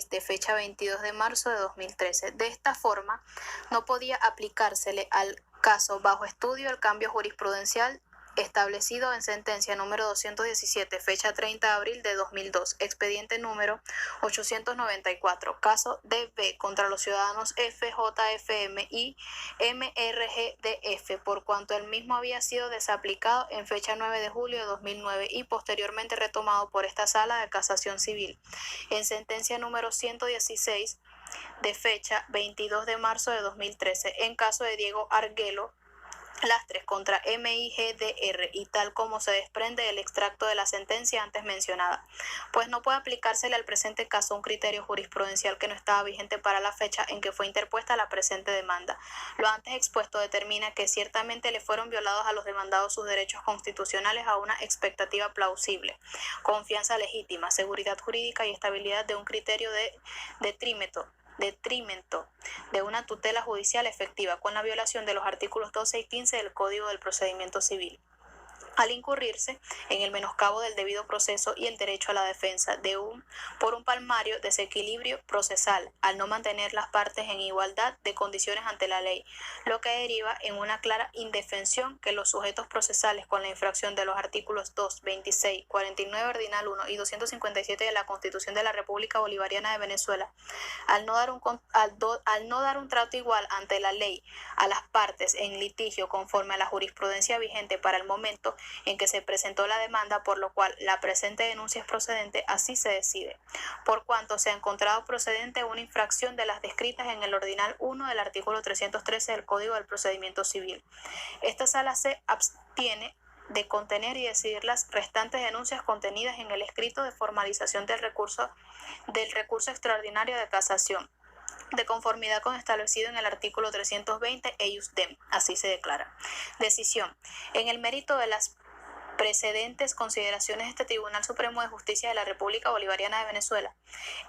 6 de fecha 22 de marzo de 2013. De esta forma, no podía aplicársele al caso bajo estudio el cambio jurisprudencial establecido en sentencia número 217, fecha 30 de abril de 2002, expediente número 894, caso DB contra los ciudadanos FJFM y MRGDF, por cuanto el mismo había sido desaplicado en fecha 9 de julio de 2009 y posteriormente retomado por esta Sala de Casación Civil en sentencia número 116 de fecha 22 de marzo de 2013, en caso de Diego Arguello Lastres contra MIGDR y tal como se desprende del extracto de la sentencia antes mencionada, pues no puede aplicársele al presente caso un criterio jurisprudencial que no estaba vigente para la fecha en que fue interpuesta la presente demanda. Lo antes expuesto determina que ciertamente le fueron violados a los demandados sus derechos constitucionales a una expectativa plausible, confianza legítima, seguridad jurídica y estabilidad de un criterio de detrimento de una tutela judicial efectiva con la violación de los artículos 12 y 15 del Código del Procedimiento Civil, al incurrirse en el menoscabo del debido proceso y el derecho a la defensa por un palmario desequilibrio procesal, al no mantener las partes en igualdad de condiciones ante la ley, lo que deriva en una clara indefensión que los sujetos procesales con la infracción de los artículos 2, 26, 49 ordinal 1 y 257 de la Constitución de la República Bolivariana de Venezuela, al no dar un trato igual ante la ley a las partes en litigio conforme a la jurisprudencia vigente para el momento en que se presentó la demanda, por lo cual la presente denuncia es procedente, así se decide, por cuanto se ha encontrado procedente una infracción de las descritas en el ordinal 1 del artículo 313 del Código del Procedimiento Civil. Esta sala se abstiene de contener y decidir las restantes denuncias contenidas en el escrito de formalización del recurso extraordinario de casación, de conformidad con establecido en el artículo 320 eius dem, así se declara. Decisión. En el mérito de las precedentes consideraciones de este Tribunal Supremo de Justicia de la República Bolivariana de Venezuela,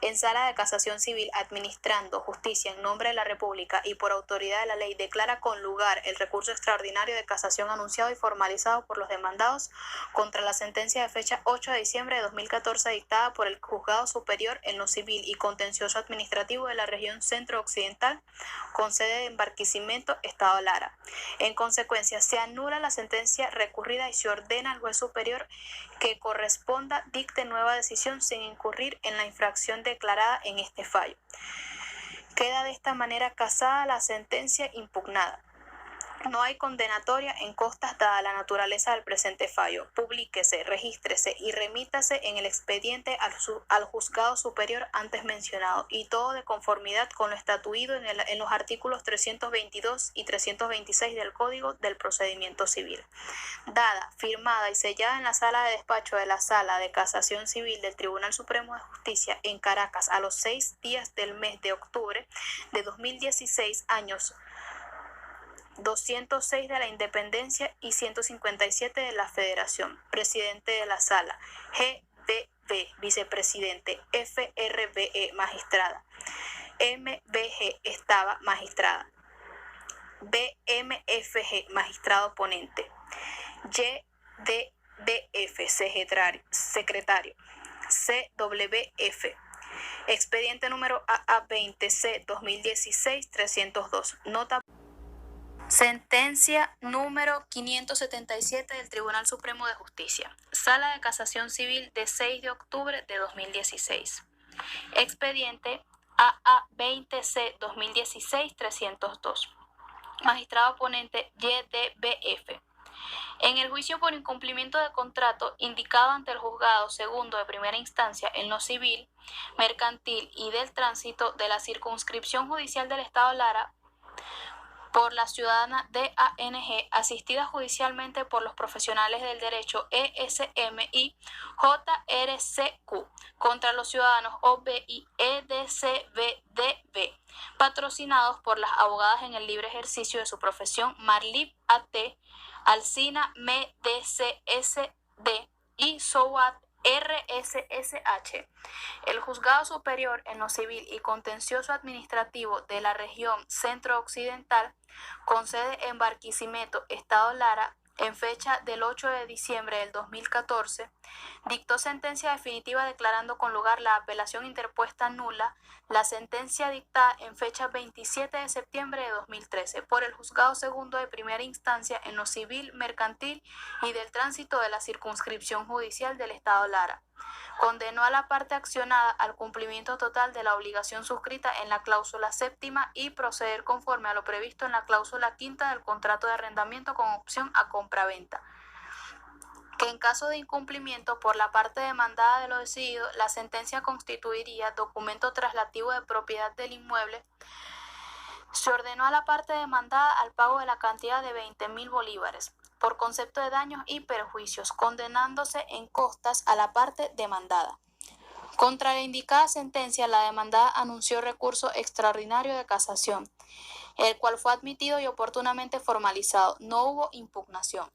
en Sala de Casación Civil, administrando justicia en nombre de la República y por autoridad de la ley, declara con lugar el recurso extraordinario de casación anunciado y formalizado por los demandados contra la sentencia de fecha 8 de diciembre de 2014 dictada por el Juzgado Superior en lo Civil y Contencioso Administrativo de la región Centro-Occidental, con sede en Barquisimeto, Estado Lara. En consecuencia, se anula la sentencia recurrida y se ordena al juez superior que corresponda dicte nueva decisión sin incurrir en la infracción declarada en este fallo. Queda de esta manera casada la sentencia impugnada. No hay condenatoria en costas dada la naturaleza del presente fallo. Publíquese, regístrese y remítase en el expediente al juzgado superior antes mencionado, y todo de conformidad con lo estatuido en los artículos 322 y 326 del Código del Procedimiento Civil. Dada, firmada y sellada en la sala de despacho de la Sala de Casación Civil del Tribunal Supremo de Justicia en Caracas a los 6 días del mes de octubre de 2016, años 206 de la Independencia y 157 de la Federación. Presidente de la Sala, GBB, vicepresidente, FRBE, magistrada, MBG, estaba magistrada, BMFG, magistrado ponente, YDBF, secretario, CWF, expediente número AA20C 2016-302, nota. Sentencia número 577 del Tribunal Supremo de Justicia. Sala de Casación Civil de 6 de octubre de 2016. Expediente AA20C 2016-302. Magistrado ponente YDBF. En el juicio por incumplimiento de contrato indicado ante el juzgado segundo de primera instancia en lo civil, mercantil y del tránsito de la circunscripción judicial del Estado Lara, por la ciudadana DANG, asistida judicialmente por los profesionales del derecho ESM y JRCQ, contra los ciudadanos OB y EDCBDB, patrocinados por las abogadas en el libre ejercicio de su profesión Marlip AT, Alcina MDCSD y SOAT RSSH. El Juzgado Superior en lo Civil y Contencioso Administrativo de la región Centro-Occidental, con sede en Barquisimeto, Estado Lara, en fecha del 8 de diciembre del 2014, dictó sentencia definitiva declarando con lugar la apelación interpuesta nula, la sentencia dictada en fecha 27 de septiembre de 2013 por el Juzgado Segundo de Primera Instancia en lo civil, mercantil y del tránsito de la Circunscripción Judicial del Estado Lara. Condenó a la parte accionada al cumplimiento total de la obligación suscrita en la cláusula séptima y proceder conforme a lo previsto en la cláusula quinta del contrato de arrendamiento con opción a compraventa, que en caso de incumplimiento por la parte demandada de lo decidido, la sentencia constituiría documento traslativo de propiedad del inmueble. Se ordenó a la parte demandada al pago de la cantidad de 20.000 bolívares por concepto de daños y perjuicios, condenándose en costas a la parte demandada. Contra la indicada sentencia, la demandada anunció recurso extraordinario de casación, el cual fue admitido y oportunamente formalizado. No hubo impugnación.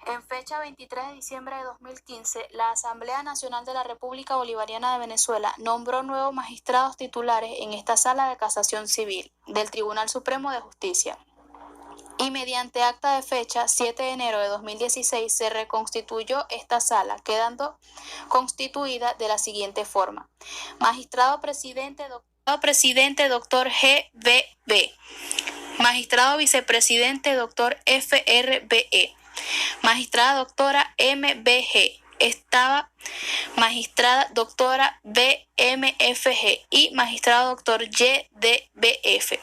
En fecha 23 de diciembre de 2015, la Asamblea Nacional de la República Bolivariana de Venezuela nombró nuevos magistrados titulares en esta Sala de Casación Civil del Tribunal Supremo de Justicia. Y mediante acta de fecha 7 de enero de 2016 se reconstituyó esta sala, quedando constituida de la siguiente forma: magistrado presidente Dr. G.B.B., magistrado vicepresidente Dr. F.R.B.E., magistrada doctora M.B.G., estaba magistrada doctora B.M.F.G. y magistrado doctor Y.D.B.F.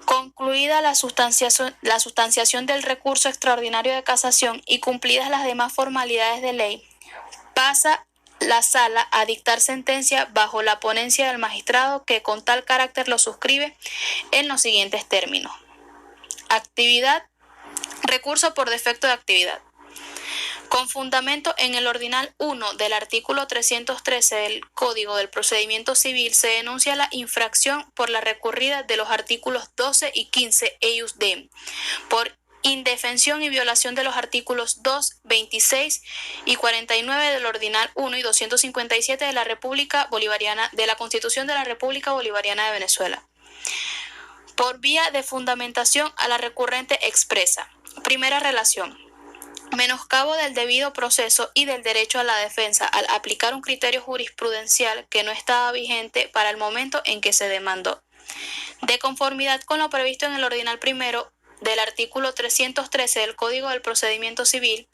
Concluida la sustanciación del recurso extraordinario de casación y cumplidas las demás formalidades de ley, pasa la sala a dictar sentencia bajo la ponencia del magistrado que con tal carácter lo suscribe en los siguientes términos. Actividad. Recurso por defecto de actividad. Con fundamento en el ordinal 1 del artículo 313 del Código del Procedimiento Civil se denuncia la infracción por la recurrida de los artículos 12 y 15 eius dem, por indefensión y violación de los artículos 2, 26 y 49 del ordinal 1 y 257 de la República Bolivariana de la Constitución de la República Bolivariana de Venezuela. Por vía de fundamentación a la recurrente expresa. Primera relación. Menoscabo del debido proceso y del derecho a la defensa al aplicar un criterio jurisprudencial que no estaba vigente para el momento en que se demandó. De conformidad con lo previsto en el ordinal primero del artículo 313 del Código del Procedimiento Civil,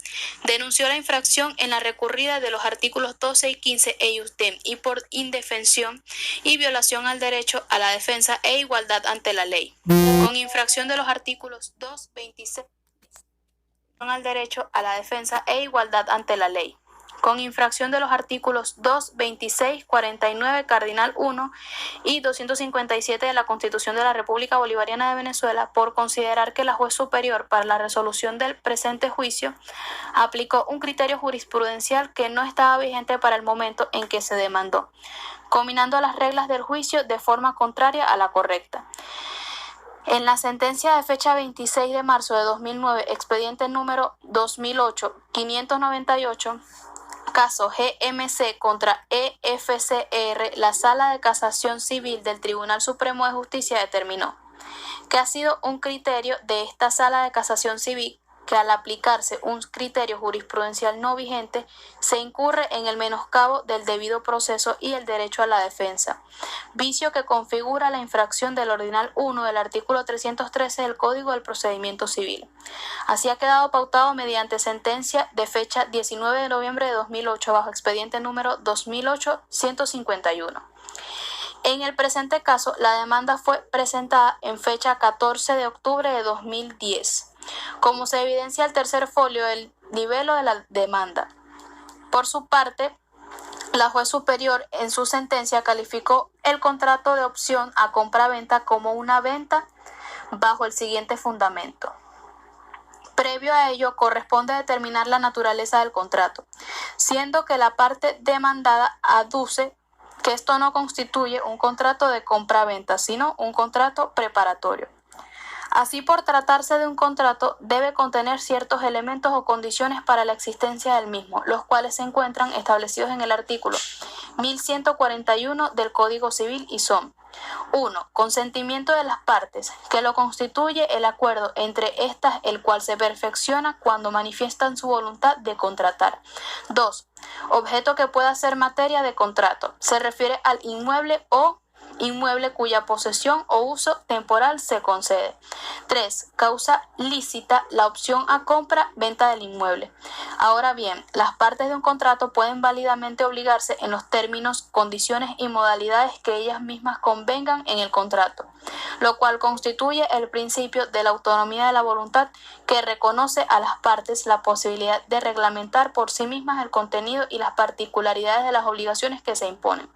denunció la infracción en la recurrida de los artículos 12 y 15 eius dem y por indefensión y violación al derecho a la defensa e igualdad ante la ley, con infracción de los artículos 2, 26 al derecho a la defensa e igualdad ante la ley, con infracción de los artículos 2, 26, 49, cardinal 1 y 257 de la Constitución de la República Bolivariana de Venezuela por considerar que la juez superior para la resolución del presente juicio aplicó un criterio jurisprudencial que no estaba vigente para el momento en que se demandó, combinando las reglas del juicio de forma contraria a la correcta. En la sentencia de fecha 26 de marzo de 2009, expediente número 2008-598, caso GMC contra EFCR, la Sala de Casación Civil del Tribunal Supremo de Justicia determinó que ha sido un criterio de esta Sala de Casación Civil que al aplicarse un criterio jurisprudencial no vigente se incurre en el menoscabo del debido proceso y el derecho a la defensa, vicio que configura la infracción del ordinal 1 del artículo 313 del Código del Procedimiento Civil. Así ha quedado pautado mediante sentencia de fecha 19 de noviembre de 2008 bajo expediente número 2008-151. En el presente caso, la demanda fue presentada en fecha 14 de octubre de 2010. Como se evidencia el tercer folio del libelo de la demanda. Por su parte, la juez superior en su sentencia calificó el contrato de opción a compra-venta como una venta bajo el siguiente fundamento. Previo a ello, corresponde determinar la naturaleza del contrato, siendo que la parte demandada aduce que esto no constituye un contrato de compra-venta, sino un contrato preparatorio. Así, por tratarse de un contrato, debe contener ciertos elementos o condiciones para la existencia del mismo, los cuales se encuentran establecidos en el artículo 1141 del Código Civil y son: 1. Consentimiento de las partes, que lo constituye el acuerdo entre estas, el cual se perfecciona cuando manifiestan su voluntad de contratar. 2. Objeto que pueda ser materia de contrato. Se refiere al inmueble o inmueble cuya posesión o uso temporal se concede. 3. Causa lícita la opción a compra-venta del inmueble. Ahora bien, las partes de un contrato pueden válidamente obligarse en los términos, condiciones y modalidades que ellas mismas convengan en el contrato, lo cual constituye el principio de la autonomía de la voluntad que reconoce a las partes la posibilidad de reglamentar por sí mismas el contenido y las particularidades de las obligaciones que se imponen.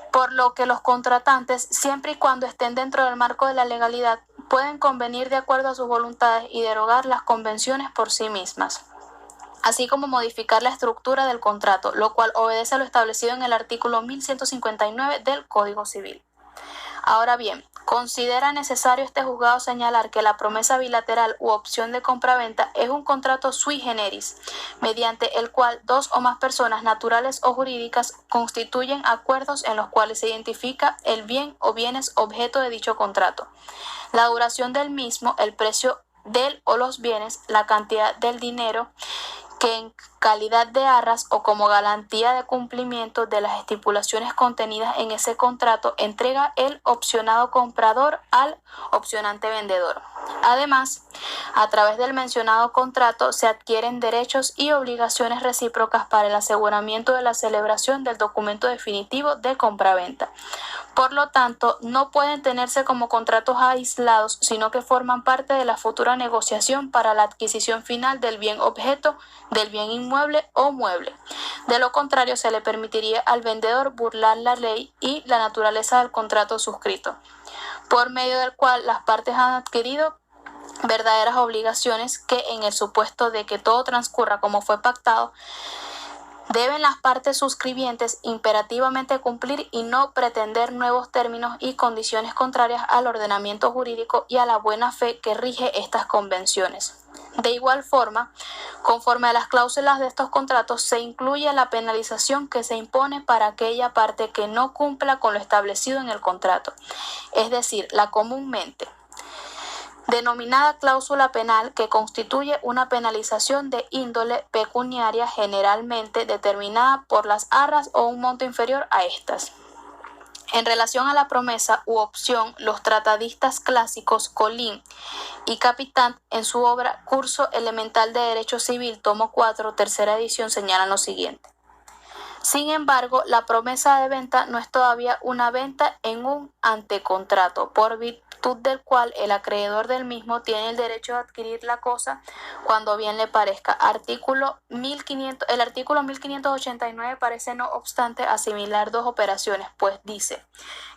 Por lo que los contratantes, siempre y cuando estén dentro del marco de la legalidad, pueden convenir de acuerdo a sus voluntades y derogar las convenciones por sí mismas, así como modificar la estructura del contrato, lo cual obedece a lo establecido en el artículo 1159 del Código Civil. Ahora bien, considera necesario este juzgado señalar que la promesa bilateral u opción de compraventa es un contrato sui generis, mediante el cual dos o más personas naturales o jurídicas constituyen acuerdos en los cuales se identifica el bien o bienes objeto de dicho contrato, la duración del mismo, el precio del o los bienes, la cantidad del dinero que en calidad de arras o como garantía de cumplimiento de las estipulaciones contenidas en ese contrato entrega el opcionado comprador al opcionante vendedor. Además, a través del mencionado contrato se adquieren derechos y obligaciones recíprocas para el aseguramiento de la celebración del documento definitivo de compraventa. Por lo tanto, no pueden tenerse como contratos aislados, sino que forman parte de la futura negociación para la adquisición final del bien objeto, del bien inmueble o mueble. De lo contrario, se le permitiría al vendedor burlar la ley y la naturaleza del contrato suscrito, por medio del cual las partes han adquirido verdaderas obligaciones que, en el supuesto de que todo transcurra como fue pactado, deben las partes suscribientes imperativamente cumplir y no pretender nuevos términos y condiciones contrarias al ordenamiento jurídico y a la buena fe que rige estas convenciones. De igual forma, conforme a las cláusulas de estos contratos, se incluye la penalización que se impone para aquella parte que no cumpla con lo establecido en el contrato, es decir, la comúnmente denominada cláusula penal, que constituye una penalización de índole pecuniaria generalmente determinada por las arras o un monto inferior a estas. En relación a la promesa u opción, los tratadistas clásicos Colín y Capitán, en su obra Curso Elemental de Derecho Civil, tomo 4, tercera edición, señalan lo siguiente. Sin embargo, la promesa de venta no es todavía una venta en un antecontrato, por virtud del cual el acreedor del mismo tiene el derecho de adquirir la cosa cuando bien le parezca. El artículo 1589 parece, no obstante, asimilar dos operaciones, pues dice: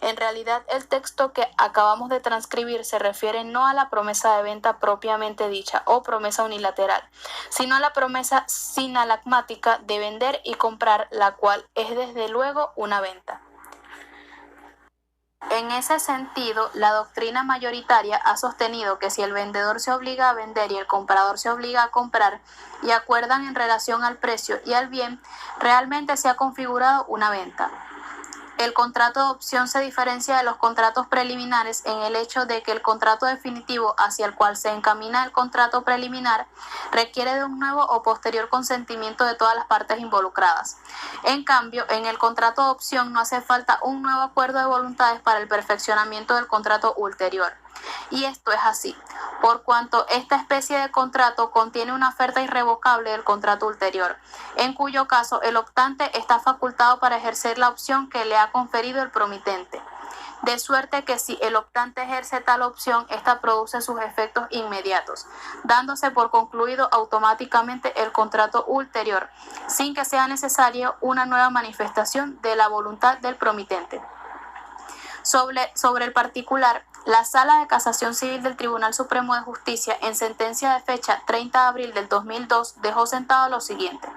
en realidad el texto que acabamos de transcribir se refiere no a la promesa de venta propiamente dicha o promesa unilateral, sino a la promesa sinalagmática de vender y comprar, la cual es desde luego una venta. En ese sentido, la doctrina mayoritaria ha sostenido que si el vendedor se obliga a vender y el comprador se obliga a comprar y acuerdan en relación al precio y al bien, realmente se ha configurado una venta. El contrato de opción se diferencia de los contratos preliminares en el hecho de que el contrato definitivo hacia el cual se encamina el contrato preliminar requiere de un nuevo o posterior consentimiento de todas las partes involucradas. En cambio, en el contrato de opción no hace falta un nuevo acuerdo de voluntades para el perfeccionamiento del contrato ulterior. Y esto es así, por cuanto esta especie de contrato contiene una oferta irrevocable del contrato ulterior, en cuyo caso el optante está facultado para ejercer la opción que le ha conferido el promitente. De suerte que si el optante ejerce tal opción, ésta produce sus efectos inmediatos, dándose por concluido automáticamente el contrato ulterior, sin que sea necesaria una nueva manifestación de la voluntad del promitente. Sobre el particular, la Sala de Casación Civil del Tribunal Supremo de Justicia, en sentencia de fecha 30 de abril del 2002, dejó sentado lo siguiente: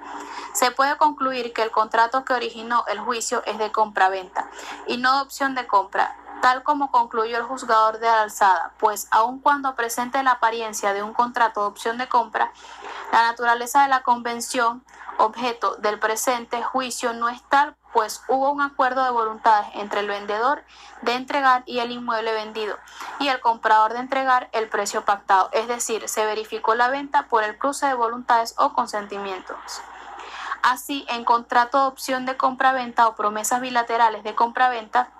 se puede concluir que el contrato que originó el juicio es de compraventa y no de opción de compra, tal como concluyó el juzgador de la alzada, pues aun cuando presente la apariencia de un contrato de opción de compra, la naturaleza de la convención objeto del presente juicio no es tal, pues hubo un acuerdo de voluntades entre el vendedor de entregar y el inmueble vendido y el comprador de entregar el precio pactado, es decir, se verificó la venta por el cruce de voluntades o consentimientos. Así, en contrato de opción de compraventa o promesas bilaterales de compraventa,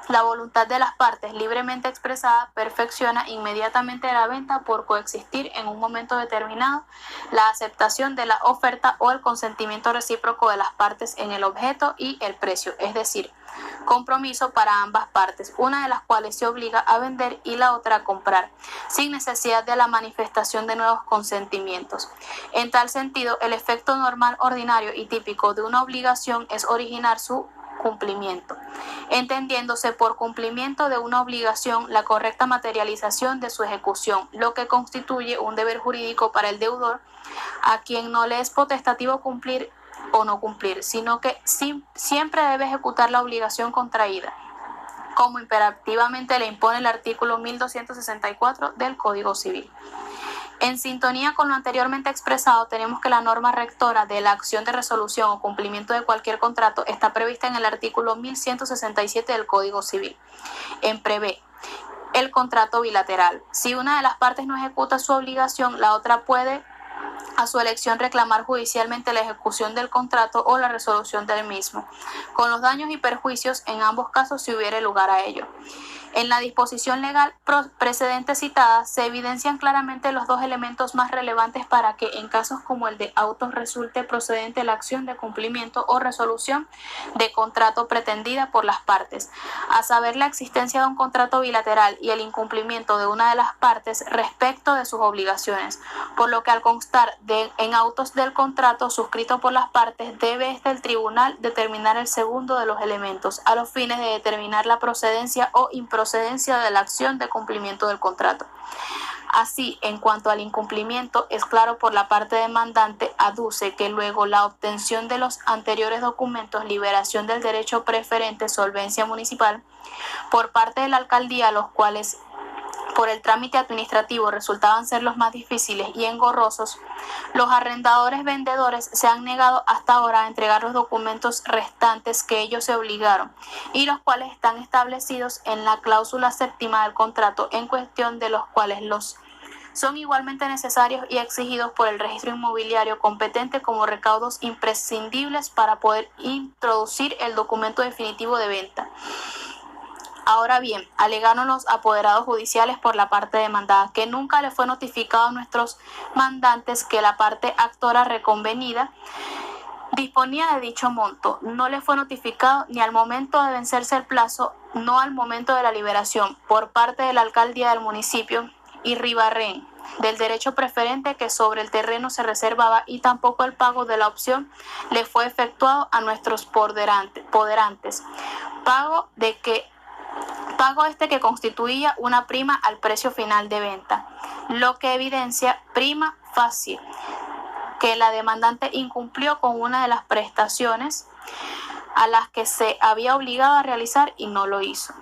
la voluntad de las partes libremente expresada perfecciona inmediatamente la venta por coexistir en un momento determinado la aceptación de la oferta o el consentimiento recíproco de las partes en el objeto y el precio, es decir, compromiso para ambas partes, una de las cuales se obliga a vender y la otra a comprar, sin necesidad de la manifestación de nuevos consentimientos. En tal sentido, el efecto normal, ordinario y típico de una obligación es originar su cumplimiento, entendiéndose por cumplimiento de una obligación la correcta materialización de su ejecución, lo que constituye un deber jurídico para el deudor, a quien no le es potestativo cumplir o no cumplir, sino que siempre debe ejecutar la obligación contraída, como imperativamente le impone el artículo 1264 del Código Civil. En sintonía con lo anteriormente expresado, tenemos que la norma rectora de la acción de resolución o cumplimiento de cualquier contrato está prevista en el artículo 1167 del Código Civil. En prevé el contrato bilateral. Si una de las partes no ejecuta su obligación, la otra puede, a su elección, reclamar judicialmente la ejecución del contrato o la resolución del mismo, con los daños y perjuicios en ambos casos si hubiere lugar a ello. En la disposición legal precedente citada se evidencian claramente los dos elementos más relevantes para que en casos como el de autos resulte procedente la acción de cumplimiento o resolución de contrato pretendida por las partes, a saber la existencia de un contrato bilateral y el incumplimiento de una de las partes respecto de sus obligaciones, por lo que al constar en autos del contrato suscrito por las partes debe el tribunal determinar el segundo de los elementos a los fines de determinar la procedencia o improcedencia de la acción de cumplimiento del contrato. Así, en cuanto al incumplimiento, es claro por la parte demandante, aduce que luego la obtención de los anteriores documentos, liberación del derecho preferente, solvencia municipal, por parte de la alcaldía, los cuales por el trámite administrativo resultaban ser los más difíciles y engorrosos, los arrendadores vendedores se han negado hasta ahora a entregar los documentos restantes que ellos se obligaron y los cuales están establecidos en la cláusula séptima del contrato, en cuestión de los cuales los son igualmente necesarios y exigidos por el registro inmobiliario competente como recaudos imprescindibles para poder introducir el documento definitivo de venta. Ahora bien, alegaron los apoderados judiciales por la parte demandada que nunca le fue notificado a nuestros mandantes que la parte actora reconvenida disponía de dicho monto. No le fue notificado ni al momento de vencerse el plazo, no al momento de la liberación por parte de la alcaldía del municipio y Ribarren del derecho preferente que sobre el terreno se reservaba, y tampoco el pago de la opción le fue efectuado a nuestros poderantes. Pago que constituía una prima al precio final de venta, lo que evidencia prima facie que la demandante incumplió con una de las prestaciones a las que se había obligado a realizar y no lo hizo.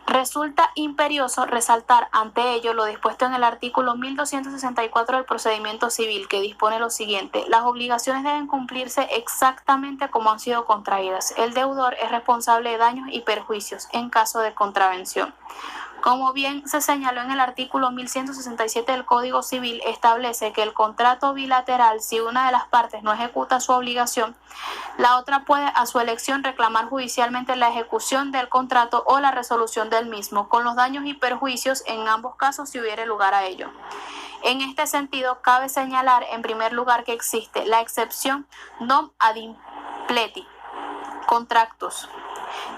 Resulta imperioso resaltar ante ello lo dispuesto en el artículo 1264 del procedimiento civil, que dispone lo siguiente: las obligaciones deben cumplirse exactamente como han sido contraídas. El deudor es responsable de daños y perjuicios en caso de contravención. Como bien se señaló en el artículo 1167 del Código Civil, establece que el contrato bilateral, si una de las partes no ejecuta su obligación, la otra puede a su elección reclamar judicialmente la ejecución del contrato o la resolución del mismo, con los daños y perjuicios en ambos casos si hubiere lugar a ello. En este sentido, cabe señalar en primer lugar que existe la excepción non ad impleti contractus,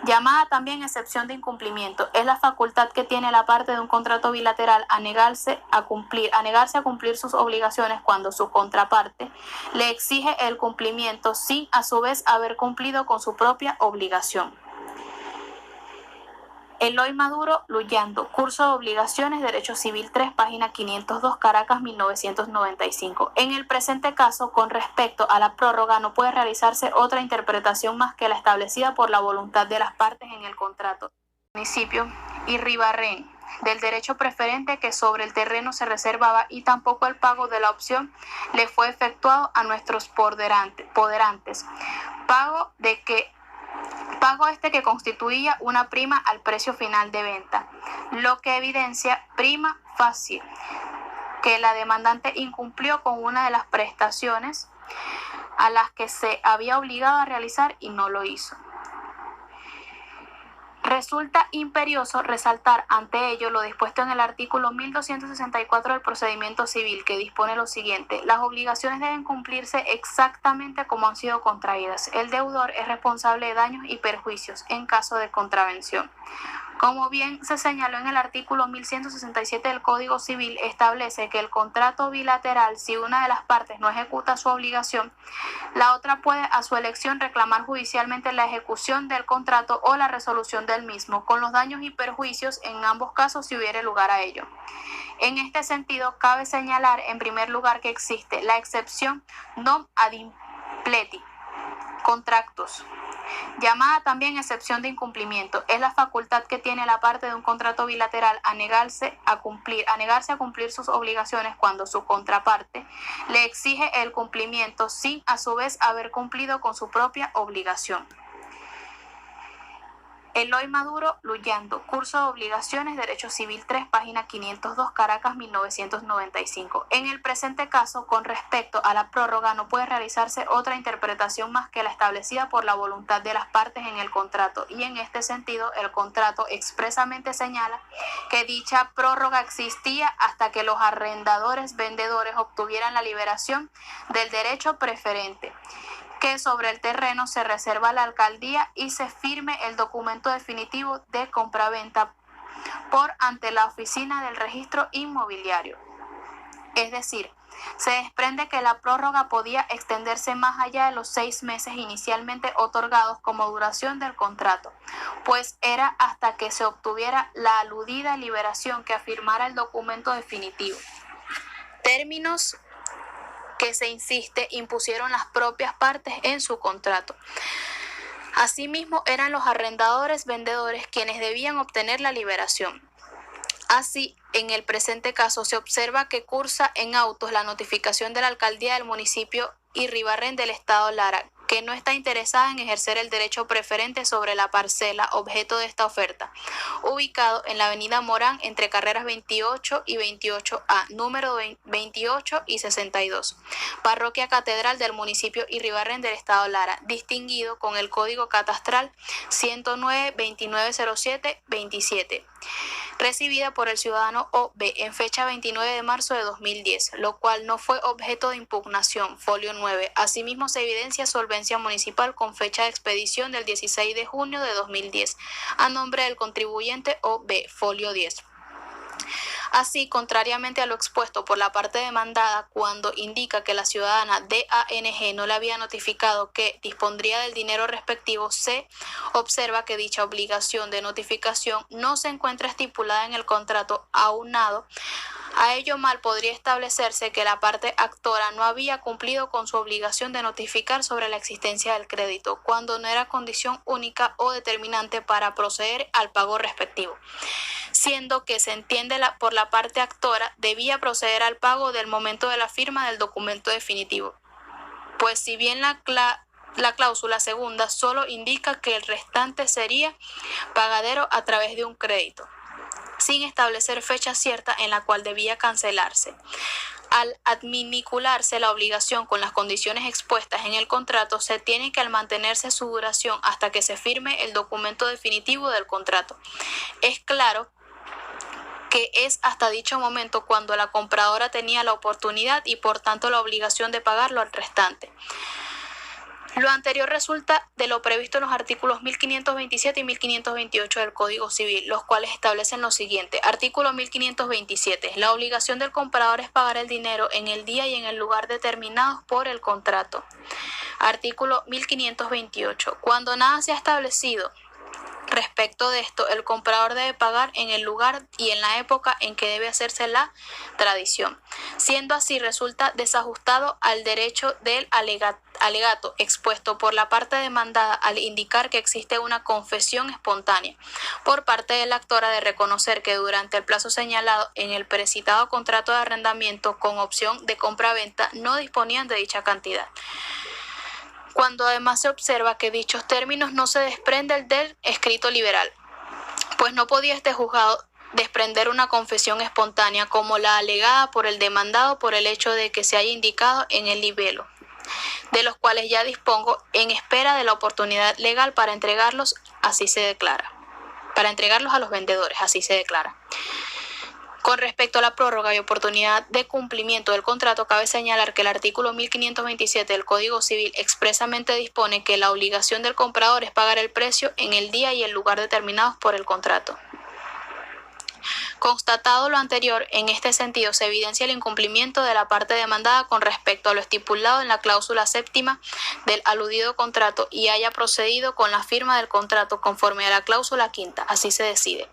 llamada también excepción de incumplimiento. Es la facultad que tiene la parte de un contrato bilateral a negarse a cumplir sus obligaciones cuando su contraparte le exige el cumplimiento sin a su vez haber cumplido con su propia obligación. Eloy Maduro Luyando, Curso de Obligaciones, Derecho Civil 3, página 502, Caracas, 1995. En el presente caso, con respecto a la prórroga, no puede realizarse otra interpretación más que la establecida por la voluntad de las partes en el contrato. Municipio y Ribarren del derecho preferente que sobre el terreno se reservaba, y tampoco el pago de la opción le fue efectuado a nuestros poderantes. Pago que constituía una prima al precio final de venta, lo que evidencia prima facie que la demandante incumplió con una de las prestaciones a las que se había obligado a realizar y no lo hizo. Resulta imperioso resaltar ante ello lo dispuesto en el artículo 1264 del procedimiento civil, que dispone lo siguiente: las obligaciones deben cumplirse exactamente como han sido contraídas. El deudor es responsable de daños y perjuicios en caso de contravención. Como bien se señaló en el artículo 1167 del Código Civil, establece que el contrato bilateral, si una de las partes no ejecuta su obligación, la otra puede a su elección reclamar judicialmente la ejecución del contrato o la resolución del mismo, con los daños y perjuicios en ambos casos si hubiere lugar a ello. En este sentido, cabe señalar en primer lugar que existe la excepción non ad impleti contractus, llamada también excepción de incumplimiento. Es la facultad que tiene la parte de un contrato bilateral a negarse a cumplir sus obligaciones cuando su contraparte le exige el cumplimiento sin a su vez haber cumplido con su propia obligación. Eloy Maduro Luyando, Curso de Obligaciones, Derecho Civil 3, página 502, Caracas, 1995. En el presente caso, con respecto a la prórroga, no puede realizarse otra interpretación más que la establecida por la voluntad de las partes en el contrato, y en este sentido, el contrato expresamente señala que dicha prórroga existía hasta que los arrendadores vendedores obtuvieran la liberación del derecho preferente que sobre el terreno se reserva la alcaldía y se firme el documento definitivo de compraventa por ante la oficina del registro inmobiliario. Es decir, se desprende que la prórroga podía extenderse más allá de los 6 meses inicialmente otorgados como duración del contrato, pues era hasta que se obtuviera la aludida liberación que afirmara el documento definitivo. Términos que se insiste impusieron las propias partes en su contrato. Asimismo, eran los arrendadores vendedores quienes debían obtener la liberación. Así, en el presente caso se observa que cursa en autos la notificación de la alcaldía del municipio Irribarren del estado Lara, que no está interesada en ejercer el derecho preferente sobre la parcela objeto de esta oferta, ubicado en la avenida Morán entre carreras 28 y 28A, número 28 y 62, parroquia catedral del municipio Irribarren del estado Lara, distinguido con el código catastral 109-2907-27. Recibida por el ciudadano O.B. en fecha 29 de marzo de 2010, lo cual no fue objeto de impugnación, folio 9. Asimismo, se evidencia solvencia municipal con fecha de expedición del 16 de junio de 2010, a nombre del contribuyente O.B., folio 10. Así, contrariamente a lo expuesto por la parte demandada, cuando indica que la ciudadana DANG no le había notificado que dispondría del dinero respectivo, se observa que dicha obligación de notificación no se encuentra estipulada en el contrato. Aunado a ello, mal podría establecerse que la parte actora no había cumplido con su obligación de notificar sobre la existencia del crédito, cuando no era condición única o determinante para proceder al pago respectivo, siendo que se entiende por la parte actora debía proceder al pago del momento de la firma del documento definitivo, pues si bien la cláusula segunda solo indica que el restante sería pagadero a través de un crédito, sin establecer fecha cierta en la cual debía cancelarse. Al adminicularse la obligación con las condiciones expuestas en el contrato, se tiene que al mantenerse su duración hasta que se firme el documento definitivo del contrato. Es claro que es hasta dicho momento cuando la compradora tenía la oportunidad y por tanto la obligación de pagarlo al restante. Lo anterior resulta de lo previsto en los artículos 1527 y 1528 del Código Civil, los cuales establecen lo siguiente. Artículo 1527. La obligación del comprador es pagar el dinero en el día y en el lugar determinados por el contrato. Artículo 1528. Cuando nada se ha establecido Respecto de esto, el comprador debe pagar en el lugar y en la época en que debe hacerse la tradición. Siendo así, resulta desajustado al derecho del alegato expuesto por la parte demandada al indicar que existe una confesión espontánea por parte de la actora de reconocer que durante el plazo señalado en el precitado contrato de arrendamiento con opción de compra-venta no disponían de dicha cantidad, cuando además se observa que dichos términos no se desprenden del escrito liberal, pues no podía este juzgado desprender una confesión espontánea como la alegada por el demandado por el hecho de que se haya indicado en el libelo, de los cuales ya dispongo en espera de la oportunidad legal para entregarlos, así se declara. Para entregarlos a los vendedores, así se declara. Con respecto a la prórroga y oportunidad de cumplimiento del contrato, cabe señalar que el artículo 1527 del Código Civil expresamente dispone que la obligación del comprador es pagar el precio en el día y el lugar determinados por el contrato. Constatado lo anterior, en este sentido se evidencia el incumplimiento de la parte demandada con respecto a lo estipulado en la cláusula séptima del aludido contrato y haya procedido con la firma del contrato conforme a la cláusula quinta, así se decide.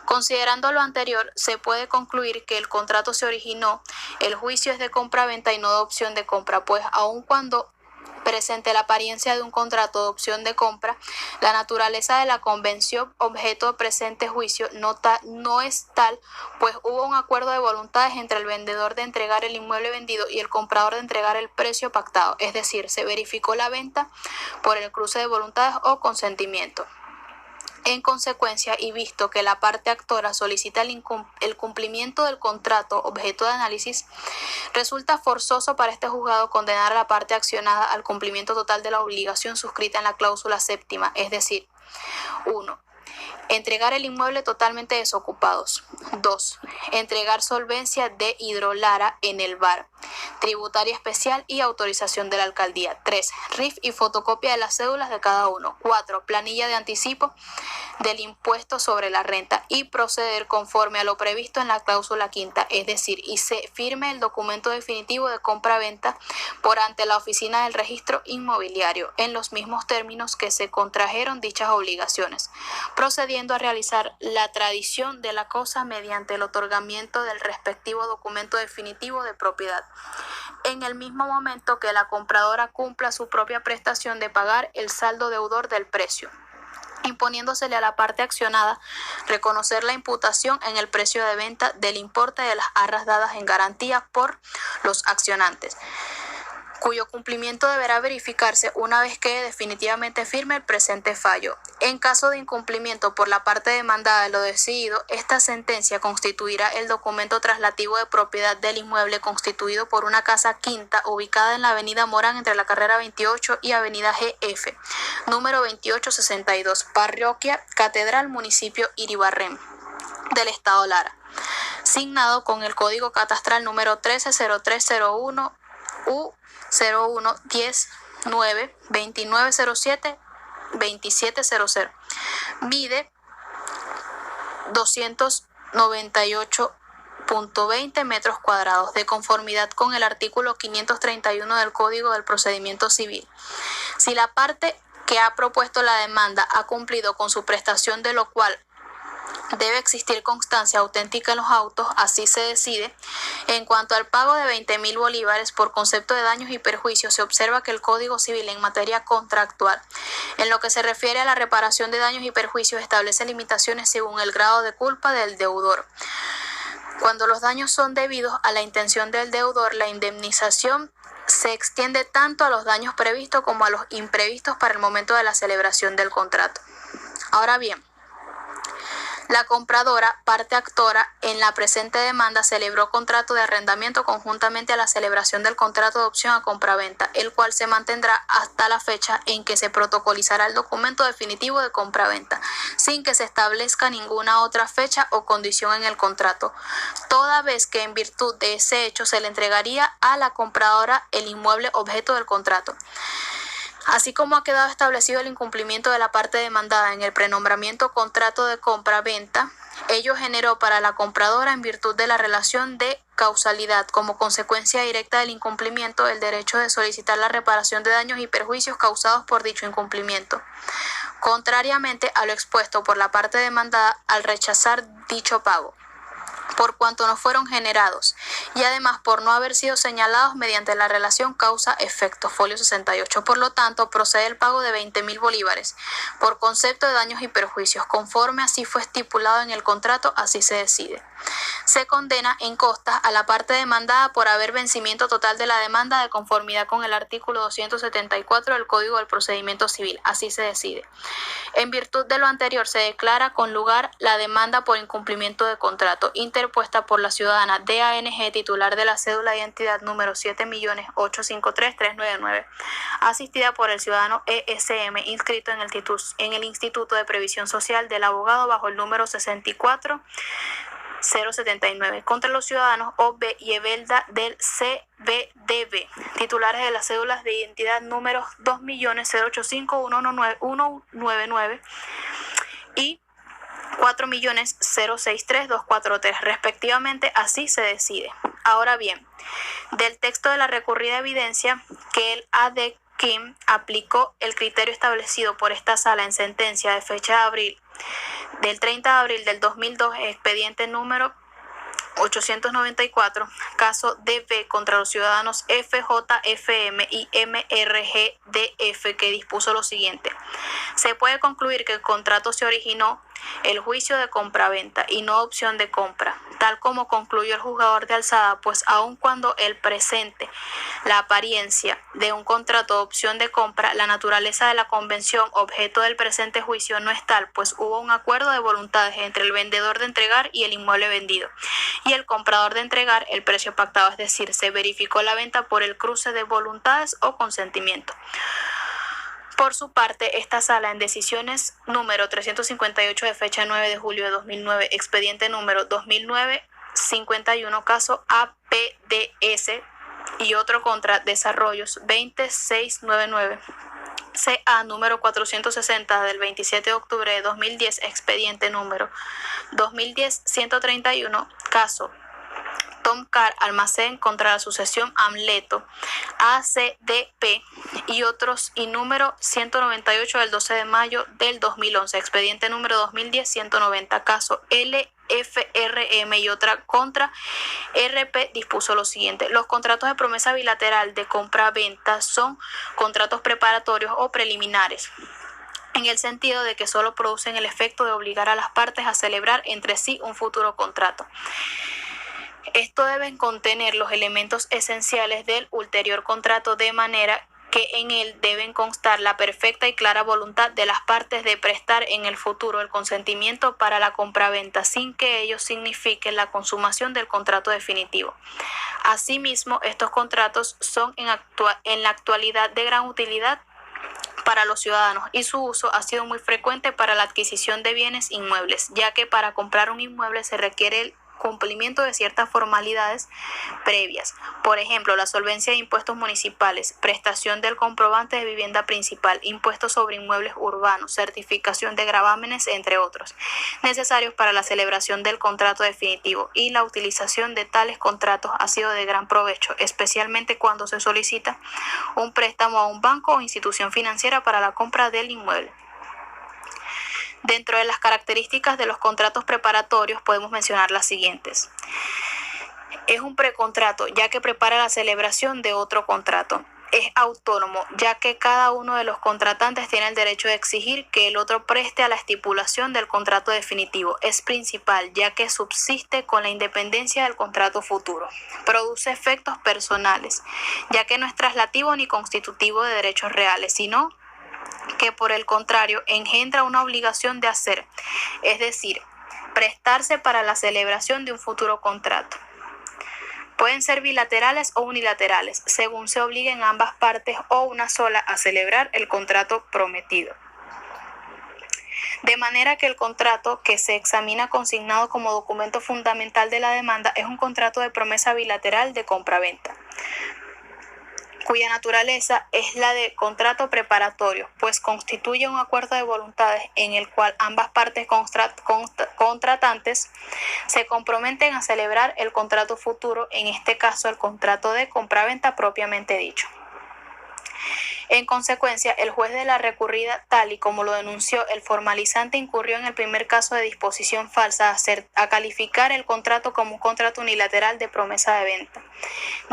Considerando lo anterior, se puede concluir que el contrato se originó, el juicio es de compra-venta y no de opción de compra, pues aun cuando presente la apariencia de un contrato de opción de compra, la naturaleza de la convención objeto de presente juicio no es tal, pues hubo un acuerdo de voluntades entre el vendedor de entregar el inmueble vendido y el comprador de entregar el precio pactado, es decir, se verificó la venta por el cruce de voluntades o consentimiento. En consecuencia, y visto que la parte actora solicita el cumplimiento del contrato objeto de análisis, resulta forzoso para este juzgado condenar a la parte accionada al cumplimiento total de la obligación suscrita en la cláusula séptima, es decir, 1. Entregar el inmueble totalmente desocupados. 2. Entregar solvencia de Hidrolara en el VAR, tributaria especial y autorización de la alcaldía. 3. RIF y fotocopia de las cédulas de cada uno. 4. Planilla de anticipo del impuesto sobre la renta y proceder conforme a lo previsto en la cláusula quinta, es decir, y se firme el documento definitivo de compra-venta por ante la oficina del registro inmobiliario en los mismos términos que se contrajeron dichas obligaciones, procediendo a realizar la tradición de la cosa mediante el otorgamiento del respectivo documento definitivo de propiedad, en el mismo momento que la compradora cumpla su propia prestación de pagar el saldo deudor del precio, imponiéndosele a la parte accionada reconocer la imputación en el precio de venta del importe de las arras dadas en garantía por los accionantes, cuyo cumplimiento deberá verificarse una vez quede definitivamente firme el presente fallo. En caso de incumplimiento por la parte demandada de lo decidido, esta sentencia constituirá el documento traslativo de propiedad del inmueble constituido por una casa quinta ubicada en la avenida Morán entre la carrera 28 y avenida GF, número 2862, parroquia Catedral, municipio Iribarren, del estado Lara, signado con el código catastral número 130301 U 01 10 9 2907 2700. Mide 298.20 metros cuadrados, de conformidad con el artículo 531 del Código del Procedimiento Civil. Si la parte que ha propuesto la demanda ha cumplido con su prestación, de lo cual debe existir constancia auténtica en los autos, así se decide. En cuanto al pago de 20.000 bolívares por concepto de daños y perjuicios, se observa que el Código Civil en materia contractual, en lo que se refiere a la reparación de daños y perjuicios, establece limitaciones según el grado de culpa del deudor. Cuando los daños son debidos a la intención del deudor, la indemnización se extiende tanto a los daños previstos como a los imprevistos para el momento de la celebración del contrato. Ahora bien, la compradora, parte actora, en la presente demanda celebró contrato de arrendamiento conjuntamente a la celebración del contrato de opción a compraventa, el cual se mantendrá hasta la fecha en que se protocolizará el documento definitivo de compraventa, sin que se establezca ninguna otra fecha o condición en el contrato, toda vez que en virtud de ese hecho se le entregaría a la compradora el inmueble objeto del contrato. Así como ha quedado establecido el incumplimiento de la parte demandada en el prenombramiento contrato de compra-venta, ello generó para la compradora, en virtud de la relación de causalidad como consecuencia directa del incumplimiento, el derecho de solicitar la reparación de daños y perjuicios causados por dicho incumplimiento. contrariamente a lo expuesto por la parte demandada al rechazar dicho pago, por cuanto no fueron generados y además por no haber sido señalados mediante la relación causa-efecto, folio 68. Por lo tanto, procede el pago de 20.000 bolívares por concepto de daños y perjuicios. Conforme así fue estipulado en el contrato, así se decide. Se condena en costas a la parte demandada por haber vencimiento total de la demanda de conformidad con el artículo 274 del Código del Procedimiento Civil. Así se decide. En virtud de lo anterior, se declara con lugar la demanda por incumplimiento de contrato interpuesta por la ciudadana DANG, titular de la cédula de identidad número 7.853.399, asistida por el ciudadano ESM, inscrito en el Instituto de Previsión Social del abogado bajo el número 64.079, contra los ciudadanos OB y Ebelda del CBDB, titulares de las cédulas de identidad números 2.085.199 y 4.063.243, respectivamente. Así se decide. Ahora bien, del texto de la recurrida evidencia que el ADECIM aplicó el criterio establecido por esta sala en sentencia de fecha del 30 de abril del 2002, expediente número 894, caso DB contra los ciudadanos FJFM y MRGDF, que dispuso lo siguiente: se puede concluir que el contrato se originó el juicio de compraventa y no opción de compra, tal como concluyó el juzgador de alzada, pues aun cuando el presente la apariencia de un contrato de opción de compra, la naturaleza de la convención objeto del presente juicio no es tal, pues hubo un acuerdo de voluntades entre el vendedor de entregar y el inmueble vendido, y el comprador de entregar el precio pactado, es decir, se verificó la venta por el cruce de voluntades o consentimiento. Por su parte, esta sala, en decisiones número 358 de fecha 9 de julio de 2009, expediente número 2009-51, caso APDS y otro contra Desarrollos 20699, CA número 460 del 27 de octubre de 2010, expediente número 2010-131, caso Tomcar Almacén contra la sucesión Amleto ACDP y otros, y número 198 del 12 de mayo del 2011, expediente número 2010-190, caso LFRM y otra contra RP, dispuso lo siguiente: los contratos de promesa bilateral de compra-venta son contratos preparatorios o preliminares, en el sentido de que solo producen el efecto de obligar a las partes a celebrar entre sí un futuro contrato. Esto deben contener los elementos esenciales del ulterior contrato, de manera que en él deben constar la perfecta y clara voluntad de las partes de prestar en el futuro el consentimiento para la compraventa, sin que ello signifique la consumación del contrato definitivo. Asimismo, estos contratos son en la actualidad de gran utilidad para los ciudadanos, y su uso ha sido muy frecuente para la adquisición de bienes inmuebles, ya que para comprar un inmueble se requiere el cumplimiento de ciertas formalidades previas, por ejemplo, la solvencia de impuestos municipales, prestación del comprobante de vivienda principal, impuestos sobre inmuebles urbanos, certificación de gravámenes, entre otros, necesarios para la celebración del contrato definitivo, y la utilización de tales contratos ha sido de gran provecho, especialmente cuando se solicita un préstamo a un banco o institución financiera para la compra del inmueble. Dentro de las características de los contratos preparatorios podemos mencionar las siguientes: es un precontrato, ya que prepara la celebración de otro contrato. Es autónomo, ya que cada uno de los contratantes tiene el derecho de exigir que el otro preste a la estipulación del contrato definitivo. Es principal, ya que subsiste con la independencia del contrato futuro. Produce efectos personales, ya que no es traslativo ni constitutivo de derechos reales, sino que por el contrario engendra una obligación de hacer, es decir, prestarse para la celebración de un futuro contrato. Pueden ser bilaterales o unilaterales, según se obliguen ambas partes o una sola a celebrar el contrato prometido. De manera que el contrato que se examina consignado como documento fundamental de la demanda es un contrato de promesa bilateral de compraventa, cuya naturaleza es la de contrato preparatorio, pues constituye un acuerdo de voluntades en el cual ambas partes contratantes se comprometen a celebrar el contrato futuro, en este caso el contrato de compraventa propiamente dicho. En consecuencia, el juez de la recurrida, tal y como lo denunció el formalizante, incurrió en el primer caso de disposición falsa a calificar el contrato como un contrato unilateral de promesa de venta,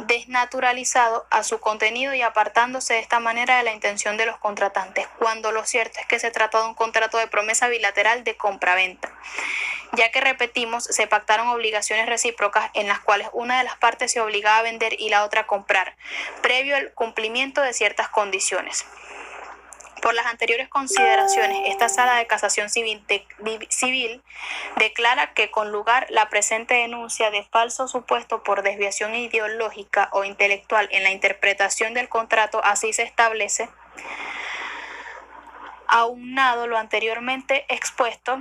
desnaturalizado a su contenido y apartándose de esta manera de la intención de los contratantes, cuando lo cierto es que se trata de un contrato de promesa bilateral de compraventa, ya que, repetimos, se pactaron obligaciones recíprocas en las cuales una de las partes se obligaba a vender y la otra a comprar, previo al cumplimiento de ciertas condiciones. Por las anteriores consideraciones, esta Sala de Casación Civil declara que, con lugar la presente denuncia de falso supuesto por desviación ideológica o intelectual en la interpretación del contrato, así se establece, aunado lo anteriormente expuesto,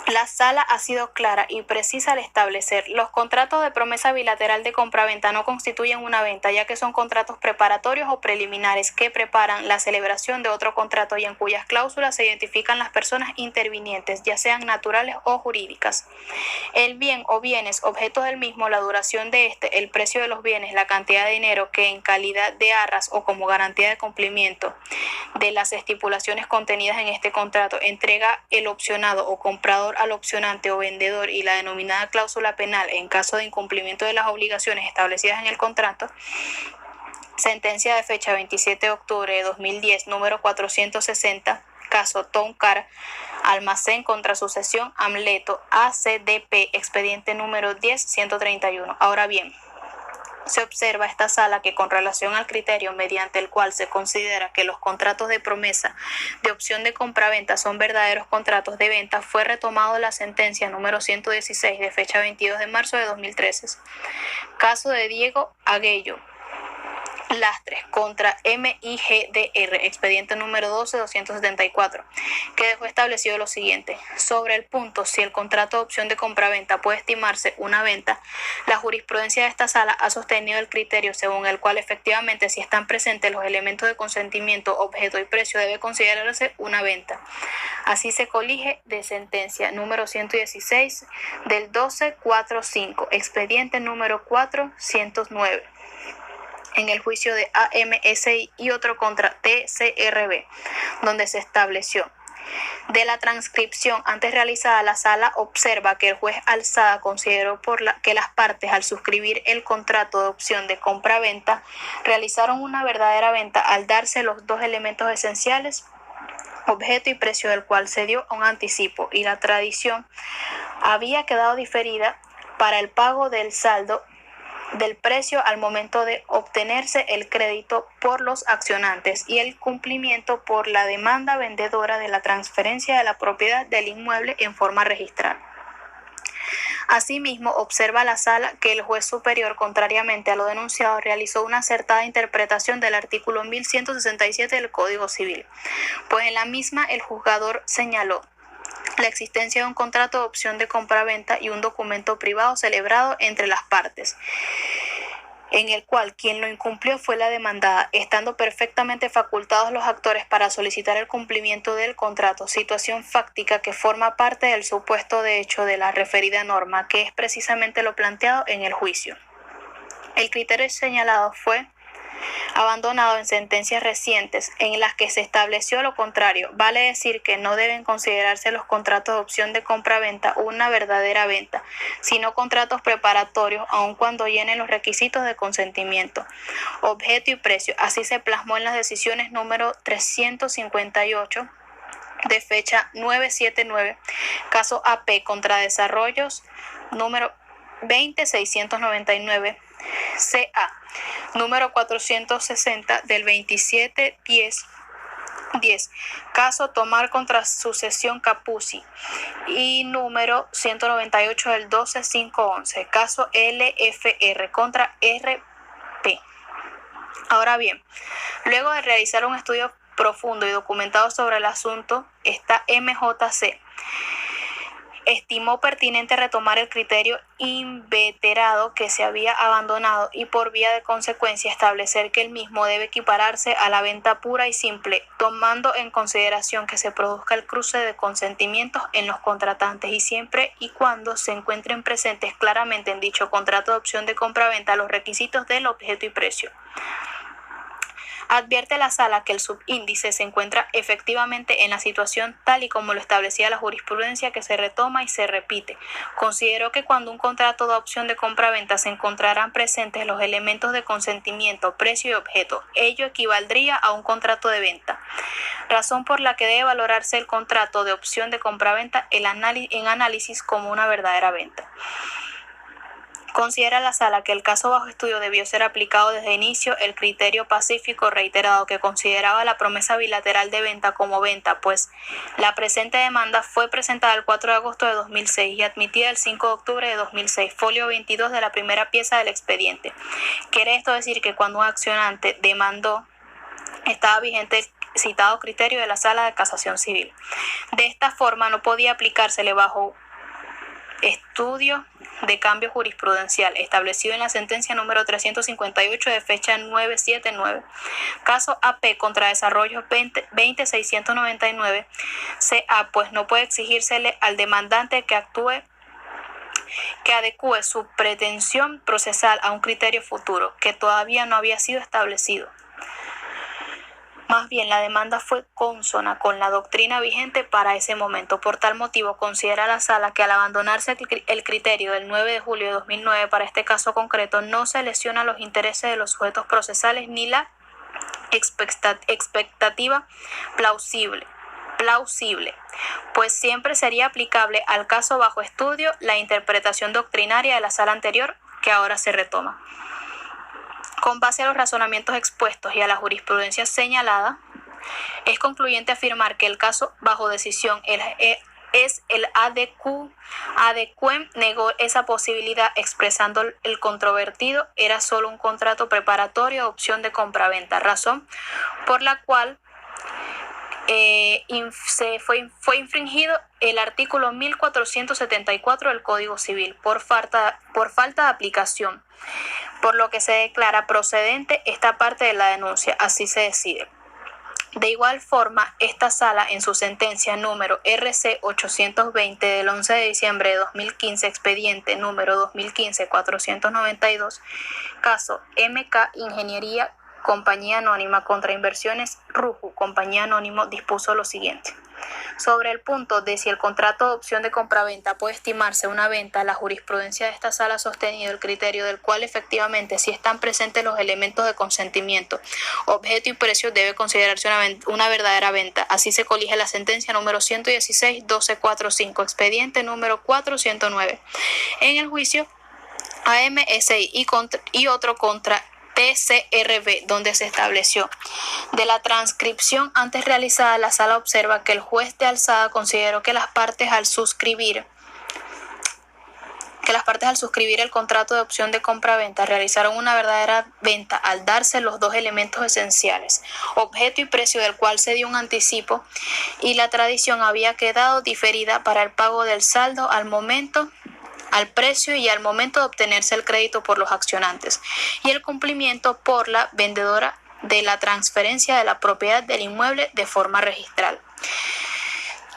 la Sala ha sido clara y precisa al establecer: los contratos de promesa bilateral de compraventa no constituyen una venta, ya que son contratos preparatorios o preliminares que preparan la celebración de otro contrato y en cuyas cláusulas se identifican las personas intervinientes, ya sean naturales o jurídicas. El bien o bienes objeto del mismo, la duración de este, el precio de los bienes, la cantidad de dinero que en calidad de arras o como garantía de cumplimiento de las estipulaciones contenidas en este contrato entrega el opcionado o comprador al opcionante o vendedor, y la denominada cláusula penal en caso de incumplimiento de las obligaciones establecidas en el contrato. Sentencia de fecha 27 de octubre de 2010, número 460, caso Toncar, Almacén contra Sucesión Amleto, ACDP, expediente número 10-131. Ahora bien, se observa esta Sala que, con relación al criterio mediante el cual se considera que los contratos de promesa de opción de compraventa son verdaderos contratos de venta, fue retomado la sentencia número 116 de fecha 22 de marzo de 2013, caso de Diego Aguello Lastres contra MIGDR, expediente número 12-274, que dejó establecido lo siguiente: sobre el punto si el contrato de opción de compraventa puede estimarse una venta, la jurisprudencia de esta Sala ha sostenido el criterio según el cual, efectivamente, si están presentes los elementos de consentimiento, objeto y precio, debe considerarse una venta. Así se colige de sentencia número 116 del 1245, expediente número 409. En el juicio de AMSI y otro contra TCRB, donde se estableció: de la transcripción antes realizada, la Sala observa que el juez Alzada consideró que las partes, al suscribir el contrato de opción de compra-venta, realizaron una verdadera venta al darse los dos elementos esenciales, objeto y precio, del cual se dio un anticipo, y la tradición había quedado diferida para el pago del saldo del precio al momento de obtenerse el crédito por los accionantes y el cumplimiento por la demanda vendedora de la transferencia de la propiedad del inmueble en forma registral. Asimismo, observa la Sala que el juez superior, contrariamente a lo denunciado, realizó una acertada interpretación del artículo 1167 del Código Civil, pues en la misma el juzgador señaló la existencia de un contrato de opción de compraventa y un documento privado celebrado entre las partes, en el cual quien lo incumplió fue la demandada, estando perfectamente facultados los actores para solicitar el cumplimiento del contrato, situación fáctica que forma parte del supuesto de hecho de la referida norma, que es precisamente lo planteado en el juicio. El criterio señalado fue abandonado en sentencias recientes en las que se estableció lo contrario, vale decir que no deben considerarse los contratos de opción de compra-venta una verdadera venta, sino contratos preparatorios, aun cuando llenen los requisitos de consentimiento, objeto y precio. Así se plasmó en las decisiones número 358 de fecha 979, caso AP contra Desarrollos número 20699, CA número 460 del 27/10/10, caso Tomar contra Sucesión Capuzzi, y número 198 del 12511, caso LFR contra RP. Ahora bien, luego de realizar un estudio profundo y documentado sobre el asunto, esta MJC estimó pertinente retomar el criterio inveterado que se había abandonado y, por vía de consecuencia, establecer que el mismo debe equipararse a la venta pura y simple, tomando en consideración que se produzca el cruce de consentimientos en los contratantes y siempre y cuando se encuentren presentes claramente en dicho contrato de opción de compraventa los requisitos del objeto y precio. Advierte la Sala que el subíndice se encuentra efectivamente en la situación tal y como lo establecía la jurisprudencia, que se retoma y se repite. Consideró que cuando un contrato da opción de compra-venta se encontrarán presentes los elementos de consentimiento, precio y objeto. Ello equivaldría a un contrato de venta, razón por la que debe valorarse el contrato de opción de compra-venta en análisis como una verdadera venta. Considera la Sala que el caso bajo estudio debió ser aplicado desde inicio el criterio pacífico reiterado que consideraba la promesa bilateral de venta como venta, pues la presente demanda fue presentada el 4 de agosto de 2006 y admitida el 5 de octubre de 2006, folio 22 de la primera pieza del expediente. Quiere esto decir que cuando un accionante demandó, estaba vigente el citado criterio de la Sala de Casación Civil. De esta forma no podía aplicársele bajo estudio de cambio jurisprudencial establecido en la sentencia número 358 de fecha 979, caso AP contra Desarrollos 20699 CA, pues no puede exigírsele al demandante que adecue su pretensión procesal a un criterio futuro que todavía no había sido establecido. Más bien, la demanda fue consona con la doctrina vigente para ese momento. Por tal motivo, considera la Sala que al abandonarse el criterio del 9 de julio de 2009 para este caso concreto, no se lesiona los intereses de los sujetos procesales ni la expectativa plausible, pues siempre sería aplicable al caso bajo estudio la interpretación doctrinaria de la Sala anterior, que ahora se retoma. Con base a los razonamientos expuestos y a la jurisprudencia señalada, es concluyente afirmar que el caso bajo decisión es el ADQM negó esa posibilidad expresando el controvertido era solo un contrato preparatorio o opción de compraventa, razón por la cual fue infringido el artículo 1474 del Código Civil por falta de aplicación, por lo que se declara procedente esta parte de la denuncia. Así se decide. De igual forma, esta Sala, en su sentencia número RC 820 del 11 de diciembre de 2015, expediente número 2015-492, caso MK Ingeniería Compañía Anónima contra Inversiones Ruju, Compañía Anónima, dispuso lo siguiente. Sobre el punto de si el contrato de opción de compraventa puede estimarse una venta, la jurisprudencia de esta Sala ha sostenido el criterio del cual efectivamente, si están presentes los elementos de consentimiento, objeto y precio, debe considerarse una verdadera venta. Así se colige la sentencia número 116-1245, expediente número 409. En el juicio AMSI y otro contra PCRB, donde se estableció. De la transcripción antes realizada, la Sala observa que el juez de alzada consideró que las partes al suscribir el contrato de opción de compraventa realizaron una verdadera venta al darse los dos elementos esenciales, objeto y precio, del cual se dio un anticipo, y la tradición había quedado diferida para el pago del saldo al precio y al momento de obtenerse el crédito por los accionantes, y el cumplimiento por la vendedora de la transferencia de la propiedad del inmueble de forma registral.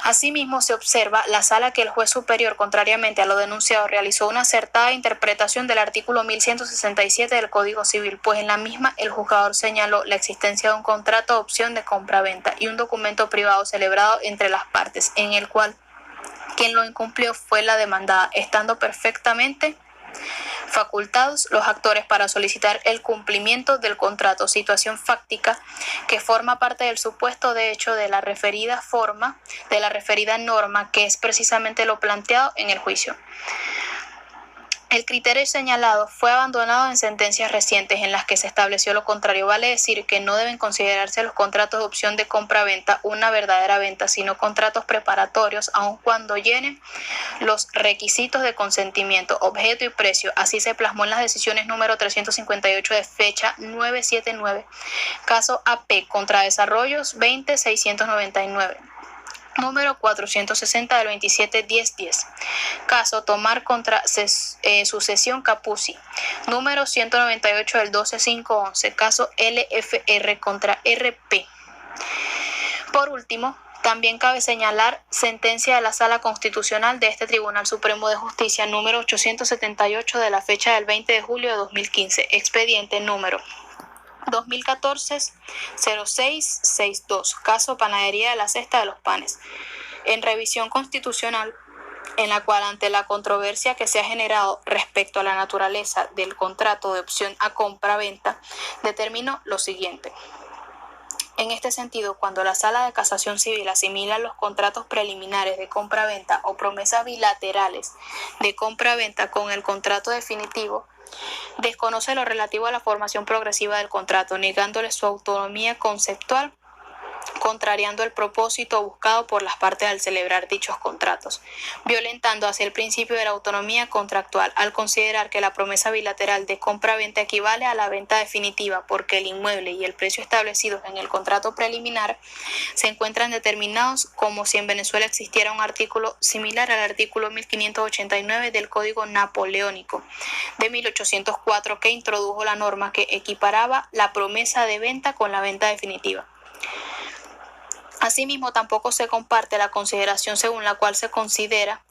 Asimismo, se observa la Sala que el juez superior, contrariamente a lo denunciado, realizó una acertada interpretación del artículo 1167 del Código Civil, pues en la misma el juzgador señaló la existencia de un contrato de opción de compra-venta y un documento privado celebrado entre las partes, en el cual quien lo incumplió fue la demandada, estando perfectamente facultados los actores para solicitar el cumplimiento del contrato, situación fáctica que forma parte del supuesto de hecho de la referida norma, que es precisamente lo planteado en el juicio. El criterio señalado fue abandonado en sentencias recientes en las que se estableció lo contrario. Vale decir que no deben considerarse los contratos de opción de compra-venta una verdadera venta, sino contratos preparatorios, aun cuando llenen los requisitos de consentimiento, objeto y precio. Así se plasmó en las decisiones número 358 de fecha 979, caso AP contra Desarrollos 20699. Número 460 del 27-10-10. Caso Tomar contra Sucesión Capuzzi. Número 198 del 12-5-11. Caso LFR contra RP. Por último, también cabe señalar sentencia de la Sala Constitucional de este Tribunal Supremo de Justicia número 878 de la fecha del 20 de julio de 2015. Expediente número 2014-0662, caso Panadería de la Cesta de los Panes. En revisión constitucional, en la cual, ante la controversia que se ha generado respecto a la naturaleza del contrato de opción a compra-venta, determinó lo siguiente. En este sentido, cuando la Sala de Casación Civil asimila los contratos preliminares de compra-venta o promesas bilaterales de compra-venta con el contrato definitivo, desconoce lo relativo a la formación progresiva del contrato, negándole su autonomía conceptual, contrariando el propósito buscado por las partes al celebrar dichos contratos, violentando así el principio de la autonomía contractual al considerar que la promesa bilateral de compra-venta equivale a la venta definitiva, porque el inmueble y el precio establecidos en el contrato preliminar se encuentran determinados como si en Venezuela existiera un artículo similar al artículo 1589 del Código Napoleónico de 1804, que introdujo la norma que equiparaba la promesa de venta con la venta definitiva. Asimismo, tampoco se comparte la consideración según la cual se considera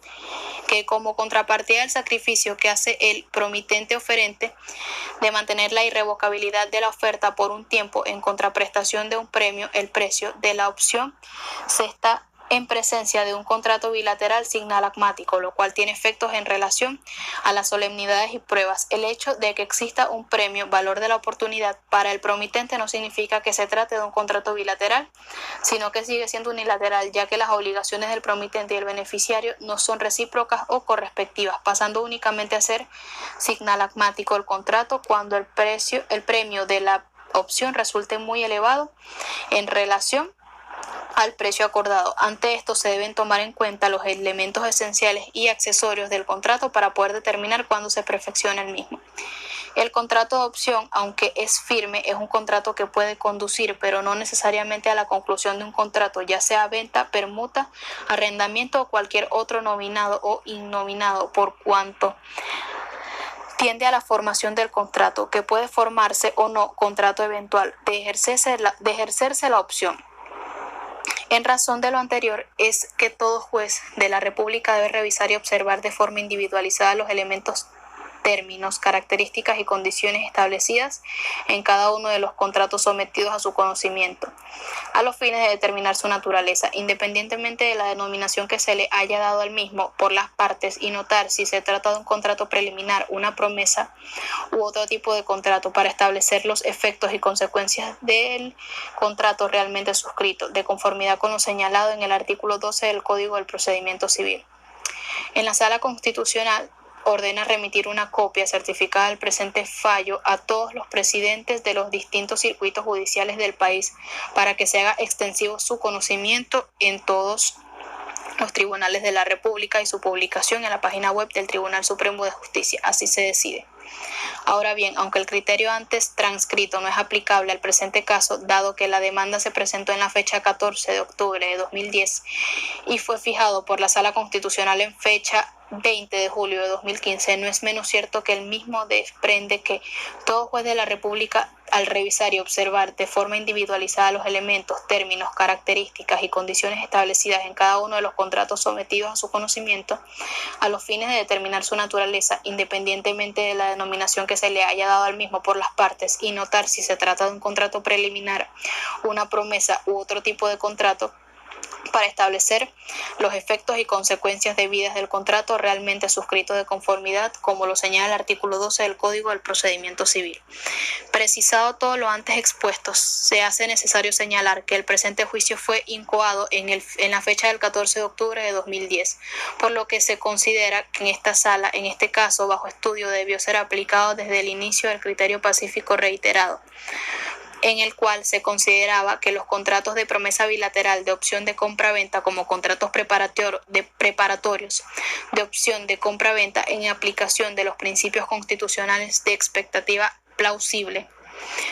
que, como contrapartida del sacrificio que hace el promitente oferente de mantener la irrevocabilidad de la oferta por un tiempo en contraprestación de un premio, el precio de la opción se está en presencia de un contrato bilateral signalagmático, lo cual tiene efectos en relación a las solemnidades y pruebas. El hecho de que exista un premio, valor de la oportunidad, para el promitente no significa que se trate de un contrato bilateral, sino que sigue siendo unilateral, ya que las obligaciones del promitente y el beneficiario no son recíprocas o correspectivas, pasando únicamente a ser signalagmático el contrato cuando el premio de la opción resulte muy elevado en relación al precio acordado. Ante esto se deben tomar en cuenta los elementos esenciales y accesorios del contrato para poder determinar cuándo se perfecciona el mismo. El contrato de opción, aunque es firme, es un contrato que puede conducir, pero no necesariamente a la conclusión de un contrato, ya sea venta, permuta, arrendamiento o cualquier otro nominado o innominado, por cuanto tiende a la formación del contrato, que puede formarse o no contrato eventual, de ejercerse la opción. En razón de lo anterior, es que todo juez de la República debe revisar y observar de forma individualizada los elementos, términos, características y condiciones establecidas en cada uno de los contratos sometidos a su conocimiento, a los fines de determinar su naturaleza, independientemente de la denominación que se le haya dado al mismo por las partes, y notar si se trata de un contrato preliminar, una promesa u otro tipo de contrato, para establecer los efectos y consecuencias del contrato realmente suscrito, de conformidad con lo señalado en el artículo 12 del Código del Procedimiento Civil. En la Sala Constitucional ordena remitir una copia certificada del presente fallo a todos los presidentes de los distintos circuitos judiciales del país para que se haga extensivo su conocimiento en todos los tribunales de la República y su publicación en la página web del Tribunal Supremo de Justicia. Así se decide. Ahora bien, aunque el criterio antes transcrito no es aplicable al presente caso, dado que la demanda se presentó en la fecha 14 de octubre de 2010 y fue fijado por la Sala Constitucional en fecha 20 de julio de 2015, no es menos cierto que el mismo desprende que todo juez de la República, al revisar y observar de forma individualizada los elementos, términos, características y condiciones establecidas en cada uno de los contratos sometidos a su conocimiento, a los fines de determinar su naturaleza, independientemente de la denominación que se le haya dado al mismo por las partes, y notar si se trata de un contrato preliminar, una promesa u otro tipo de contrato, para establecer los efectos y consecuencias debidas del contrato realmente suscrito de conformidad, como lo señala el artículo 12 del Código del Procedimiento Civil. Precisado todo lo antes expuesto, se hace necesario señalar que el presente juicio fue incoado en la fecha del 14 de octubre de 2010, por lo que se considera que en esta sala, en este caso bajo estudio, debió ser aplicado desde el inicio del criterio pacífico reiterado, en el cual se consideraba que los contratos de promesa bilateral de opción de compra-venta como contratos preparatorios de opción de compra-venta, en aplicación de los principios constitucionales de expectativa plausible,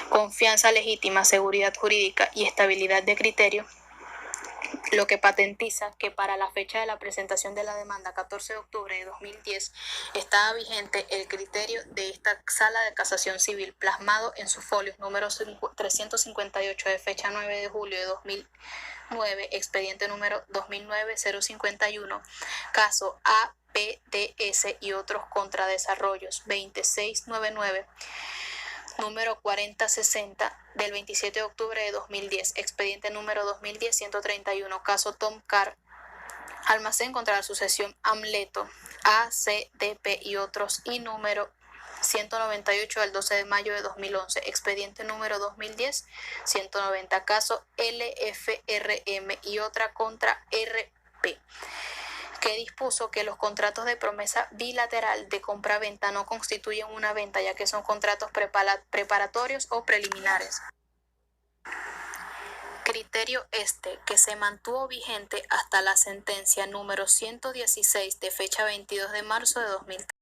confianza legítima, seguridad jurídica y estabilidad de criterio, lo que patentiza que para la fecha de la presentación de la demanda, 14 de octubre de 2010, estaba vigente el criterio de esta Sala de Casación Civil, plasmado en sus folios número 358 de fecha 9 de julio de 2009, expediente número 2009-051, caso APDS y otros contradesarrollos 2699, número 4060 del 27 de octubre de 2010, expediente número 2010-131, caso Tom Carr, almacén contra la sucesión Amleto, ACDP y otros, y número 198 del 12 de mayo de 2011, expediente número 2010-190, caso LFRM y otra contra RP, que dispuso que los contratos de promesa bilateral de compra-venta no constituyen una venta, ya que son contratos preparatorios o preliminares. Criterio que se mantuvo vigente hasta la sentencia número 116 de fecha 22 de marzo de 2013.